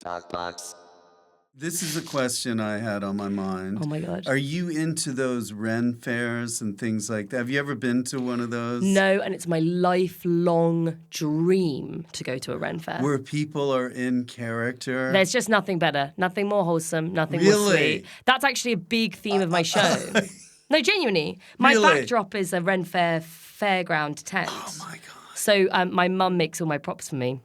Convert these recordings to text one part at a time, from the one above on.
TalkBox. This is a question I had on my mind. Oh my God. Are you into those Ren fairs and things like that? Have you ever been to one of those? No, and it's my lifelong dream to go to a Ren fair. Where people are in character? There's just nothing better, nothing more wholesome, nothing more Really? sweet. That's actually a big theme of my show. No, genuinely. My Really? backdrop is a Ren fair fairground tent. Oh my God. So my mum makes all my props for me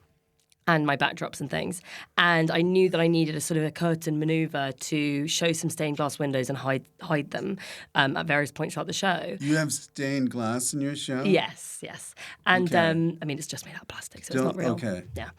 and my backdrops and things. And I knew that I needed a sort of a curtain maneuver to show some stained glass windows and hide them at various points throughout the show. You have stained glass in your show? Yes. And Okay. I mean, it's just made out of plastic, so it's not real. Okay. Yeah.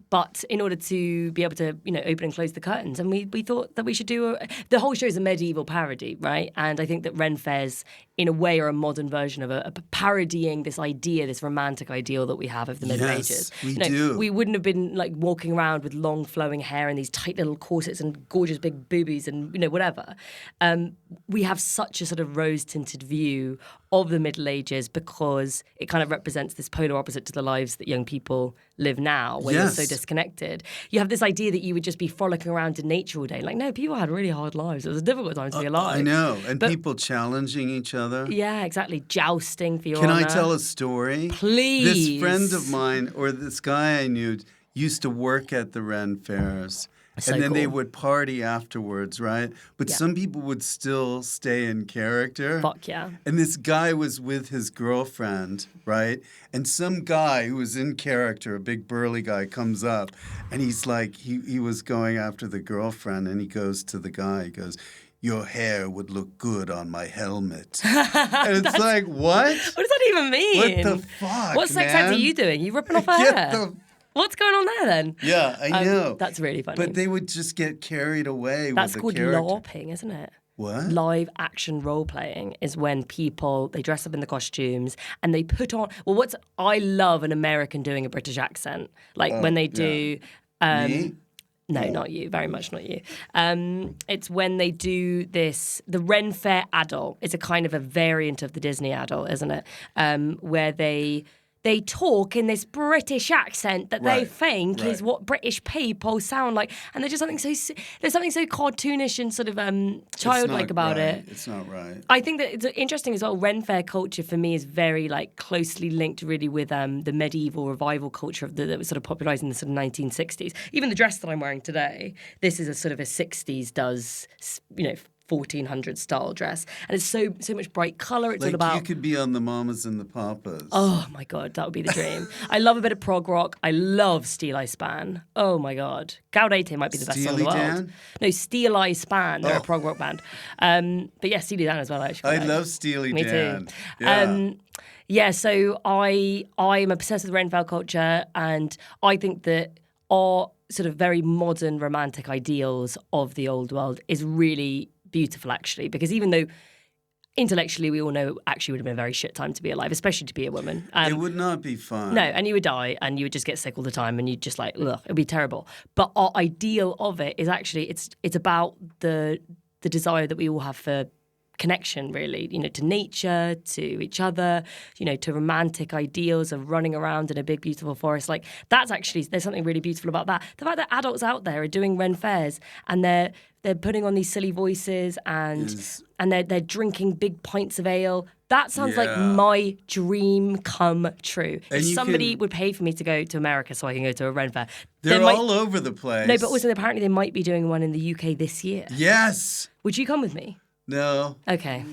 But in order to be able to, open and close the curtains, and we thought that we should do the whole show is a medieval parody, right? And I think that Ren fairs, in a way, are a modern version of a parodying this idea, this romantic ideal that we have of the Middle Ages. We do. We wouldn't have been like walking around with long flowing hair and these tight little corsets and gorgeous big boobies and whatever. We have such a sort of rose-tinted view of the Middle Ages because it kind of represents this polar opposite to the lives that young people live now, where you're so disconnected. You have this idea that you would just be frolicking around in nature all day. Like, no, people had really hard lives. It was a difficult time to be alive. I know. And people challenging each other. Yeah, exactly. Jousting for your Can honor. I tell a story? Please. This friend of mine, or this guy I knew, used to work at the Ren fairs. So and then they cool. would party afterwards, right? But some people would still stay in character. Fuck yeah. And this guy was with his girlfriend, right? And some guy who was in character, a big burly guy, comes up and he's like, he was going after the girlfriend and he goes to the guy, he goes, "Your hair would look good on my helmet." And it's like, what? What does that even mean? What the fuck, What sex act are you doing? You ripping off her hair? What's going on there then? Yeah, I know. That's really funny. But they would just get carried away That's with the called character. LARPing, isn't it? What? Live action role playing is when people, they dress up in the costumes and they put on, I love an American doing a British accent. Like when they do... Me? No, not you. Very much not you. It's when they do this. The Ren Fair adult is a kind of a variant of the Disney adult, isn't it? Where they talk in this British accent that they think is what British people sound like, and there's just something so cartoonish and sort of childlike about it. It's not right. I think that it's interesting as well. Ren Fair culture for me is very like closely linked really with the medieval revival culture that was sort of popularised in the sort of 1960s. Even the dress that I'm wearing today, this is a sort of a 60s 1400 style dress, and it's so much bright colour. It's Like all about you could be on the Mamas and the Papas. Oh my God, that would be the dream. I love a bit of prog rock. I love Steel Eye Span. Oh my God. Gaudete might be the best song in the Steely world. Dan? No, Steel Eye Span. They're a prog rock band. But yeah, Steely Dan as well, actually. I love Steely Me Dan. too. Yeah. So I'm obsessed with Ren Fair culture, and I think that our sort of very modern romantic ideals of the old world is really beautiful, actually, because even though intellectually we all know actually would have been a very shit time to be alive, especially to be a woman. It would not be fun. No, and you would die and you would just get sick all the time and you'd just like, ugh, it'd be terrible. But our ideal of it is actually, it's about the desire that we all have for connection, really, to nature, to each other, to romantic ideals of running around in a big, beautiful forest. Like, that's actually, there's something really beautiful about that. The fact that adults out there are doing Ren fairs and they're putting on these silly voices and they're drinking big pints of ale. That sounds like my dream come true. And if somebody can... would pay for me to go to America so I can go to a Ren fair. They're all over the place. No, but also apparently they might be doing one in the UK this year. Yes. Would you come with me? No. Okay.